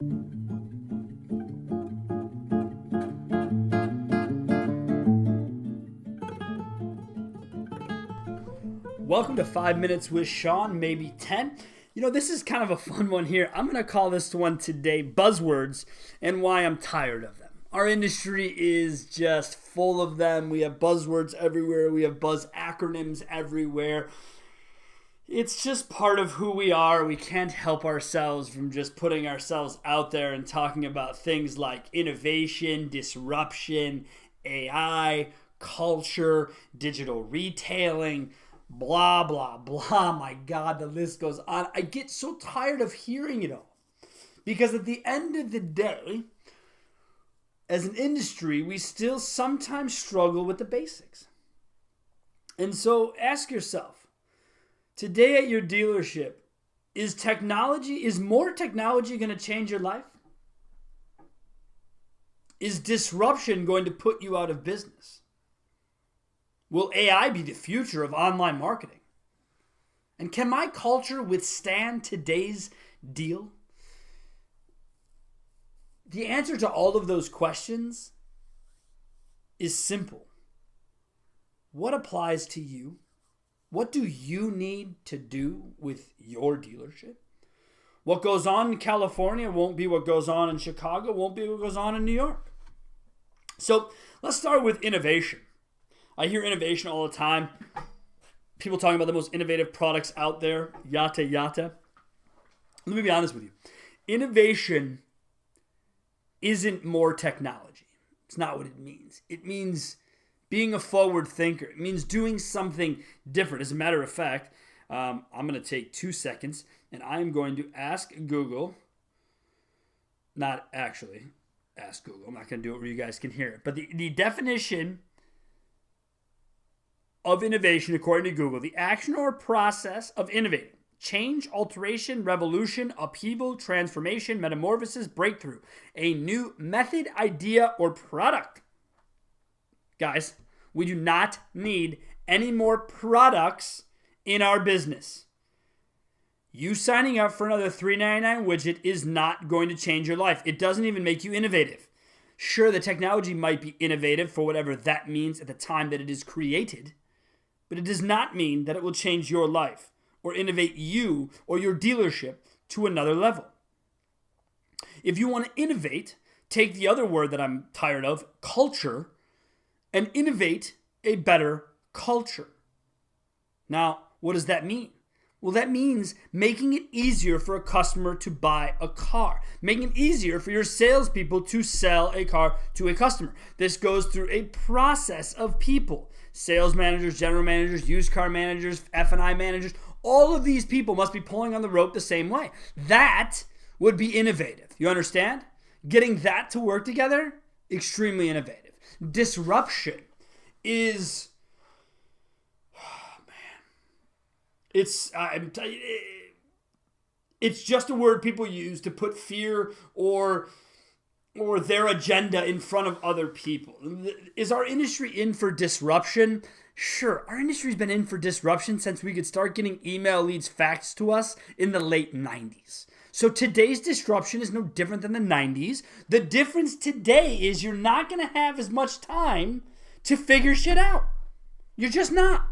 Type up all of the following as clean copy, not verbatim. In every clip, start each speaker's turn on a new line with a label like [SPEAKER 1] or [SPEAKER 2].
[SPEAKER 1] Welcome to 5 Minutes with Sean, maybe 10. This is kind of a fun one here. I'm going to call this one today buzzwords and why I'm tired of them. Our industry is just full of them. We have buzzwords everywhere. We have buzz acronyms everywhere. It's just part of who we are. We can't help ourselves from just putting ourselves out there and talking about things like innovation, disruption, AI, culture, digital retailing, blah, blah, blah. My God, the list goes on. I get so tired of hearing it all. Because at the end of the day, as an industry, we still sometimes struggle with the basics. And so ask yourself, today at your dealership, is more technology going to change your life? Is disruption going to put you out of business? Will AI be the future of online marketing? And can my culture withstand today's deal? The answer to all of those questions is simple. What applies to you? What do you need to do with your dealership? What goes on in California won't be what goes on in Chicago, won't be what goes on in New York. So let's start with innovation. I hear innovation all the time. People talking about the most innovative products out there. Yada, yada. Let me be honest with you. Innovation isn't more technology. It's not what it means. It means being a forward thinker. It means doing something different. As a matter of fact, I'm going to take 2 seconds and I'm going to ask Google, not actually ask Google. I'm not going to do it where you guys can hear it. But the definition of innovation, according to Google, the action or process of innovating. Change, alteration, revolution, upheaval, transformation, metamorphosis, breakthrough. A new method, idea, or product. Guys, we do not need any more products in our business. You signing up for another $3.99 widget is not going to change your life. It doesn't even make you innovative. Sure, the technology might be innovative for whatever that means at the time that it is created, but it does not mean that it will change your life or innovate you or your dealership to another level. If you want to innovate, take the other word that I'm tired of, culture, and innovate a better culture. Now, what does that mean? Well, that means making it easier for a customer to buy a car. Making it easier for your salespeople to sell a car to a customer. This goes through a process of people. Sales managers, general managers, used car managers, F&I managers. All of these people must be pulling on the rope the same way. That would be innovative. You understand? Getting that to work together, extremely innovative. Disruption is... It's just a word people use to put fear or their agenda in front of other people. Is our industry in for disruption? Sure, our industry's been in for disruption since we could start getting email leads faxed to us in the late 90s. So today's disruption is no different than the 90s. The difference today is you're not going to have as much time to figure shit out. You're just not.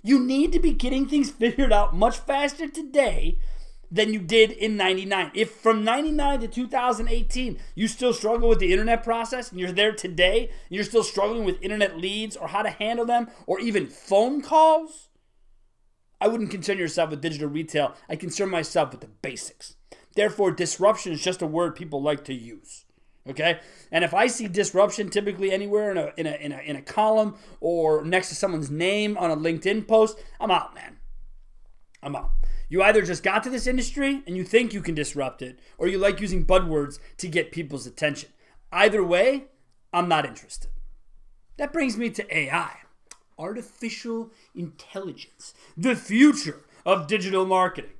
[SPEAKER 1] You need to be getting things figured out much faster today than you did in 99. If from 99 to 2018, you still struggle with the internet process and you're there today, and you're still struggling with internet leads or how to handle them or even phone calls, I wouldn't concern yourself with digital retail. I concern myself with the basics. Therefore, disruption is just a word people like to use. Okay, and if I see disruption typically anywhere in a column or next to someone's name on a LinkedIn post, I'm out, man. I'm out. You either just got to this industry and you think you can disrupt it, or you like using buzzwords to get people's attention. Either way, I'm not interested. That brings me to AI, artificial intelligence, the future of digital marketing.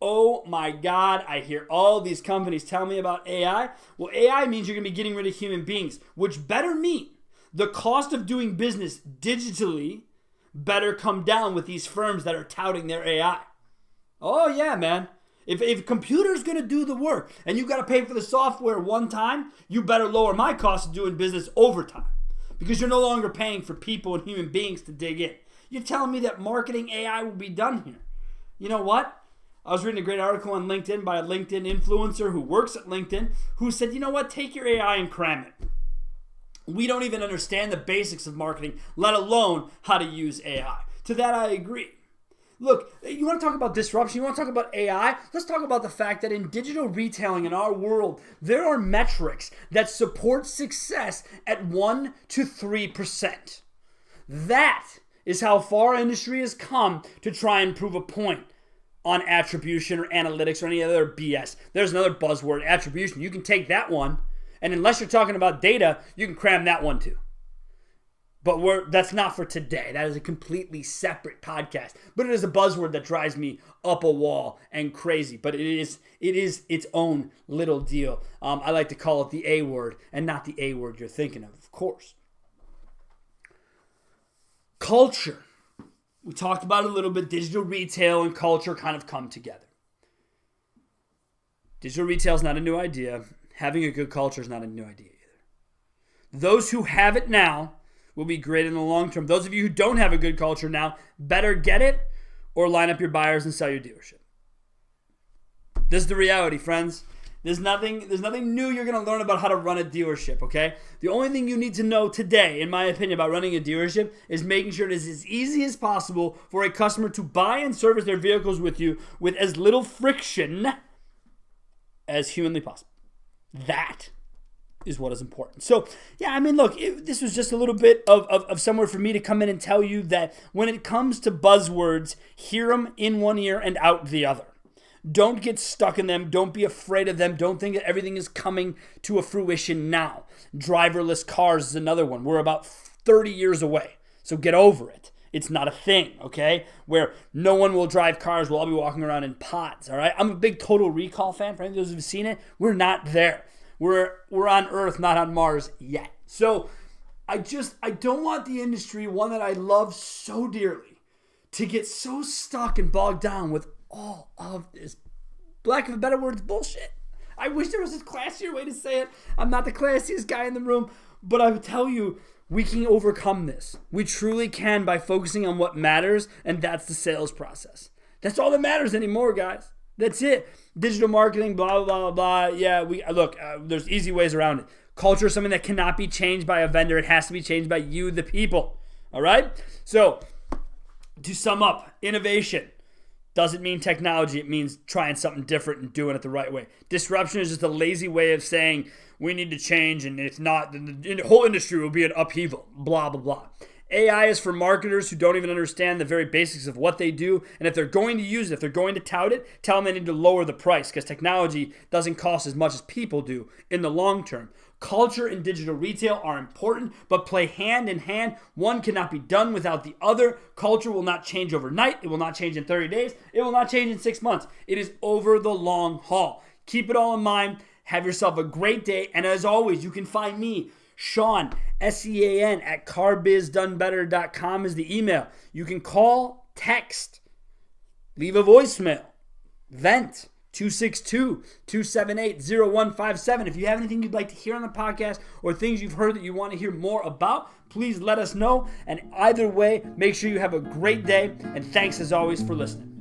[SPEAKER 1] Oh my God, I hear all these companies tell me about AI. Well, AI means you're going to be getting rid of human beings, which better mean the cost of doing business digitally better come down with these firms that are touting their AI. Oh yeah, man. If a computer's going to do the work and you got to pay for the software one time, you better lower my cost of doing business over time, because you're no longer paying for people and human beings to dig in. You're telling me that marketing AI will be done here. You know what? I was reading a great article on LinkedIn by a LinkedIn influencer who works at LinkedIn who said, you know what? Take your AI and cram it. We don't even understand the basics of marketing, let alone how to use AI. To that, I agree. Look, you want to talk about disruption? You want to talk about AI? Let's talk about the fact that in digital retailing in our world, there are metrics that support success at 1 to 3%. That is how far our industry has come to try and prove a point on attribution or analytics or any other BS. There's another buzzword, attribution. You can take that one, and unless you're talking about data, you can cram that one too. But that's not for today. That is a completely separate podcast. But it is a buzzword that drives me up a wall and crazy. But it is its own little deal. I like to call it the A word, and not the A word you're thinking of course. Culture. We talked about it a little bit. Digital retail and culture kind of come together. Digital retail is not a new idea. Having a good culture is not a new idea either. Those who have it now will be great in the long term. Those of you who don't have a good culture now, better get it or line up your buyers and sell your dealership. This is the reality, friends. There's nothing new you're going to learn about how to run a dealership, okay? The only thing you need to know today, in my opinion, about running a dealership is making sure it is as easy as possible for a customer to buy and service their vehicles with you with as little friction as humanly possible. That is what is important. So, yeah, I mean, look, this was just a little bit of somewhere for me to come in and tell you that when it comes to buzzwords, hear them in one ear and out the other. Don't get stuck in them. Don't be afraid of them. Don't think that everything is coming to a fruition now. Driverless cars is another one. We're about 30 years away. So get over it. It's not a thing, okay? Where no one will drive cars. We'll all be walking around in pods, all right? I'm a big Total Recall fan. For any of those who've seen it, we're not there. We're on Earth, not on Mars yet. So I don't want the industry, one that I love so dearly, to get so stuck and bogged down with all of this, lack of a better word, bullshit. I wish there was a classier way to say it. I'm not the classiest guy in the room, but I would tell you, we can overcome this. We truly can by focusing on what matters, and that's the sales process. That's all that matters anymore, guys. That's it. Digital marketing, blah, blah, blah, blah. Yeah, there's easy ways around it. Culture is something that cannot be changed by a vendor. It has to be changed by you, the people. All right? So, to sum up, innovation doesn't mean technology. It means trying something different and doing it the right way. Disruption is just a lazy way of saying we need to change, and it's not, the whole industry will be an upheaval, blah, blah, blah. AI is for marketers who don't even understand the very basics of what they do. And if they're going to use it, if they're going to tout it, tell them they need to lower the price, because technology doesn't cost as much as people do in the long term. Culture and digital retail are important, but play hand in hand. One cannot be done without the other. Culture will not change overnight. It will not change in 30 days. It will not change in 6 months. It is over the long haul. Keep it all in mind. Have yourself a great day. And as always, you can find me, Sean, SEAN, at carbizdonbetter.com is the email. You can call, text, leave a voicemail, vent, 262-278-0157. If you have anything you'd like to hear on the podcast or things you've heard that you want to hear more about, please let us know. And either way, make sure you have a great day. And thanks as always for listening.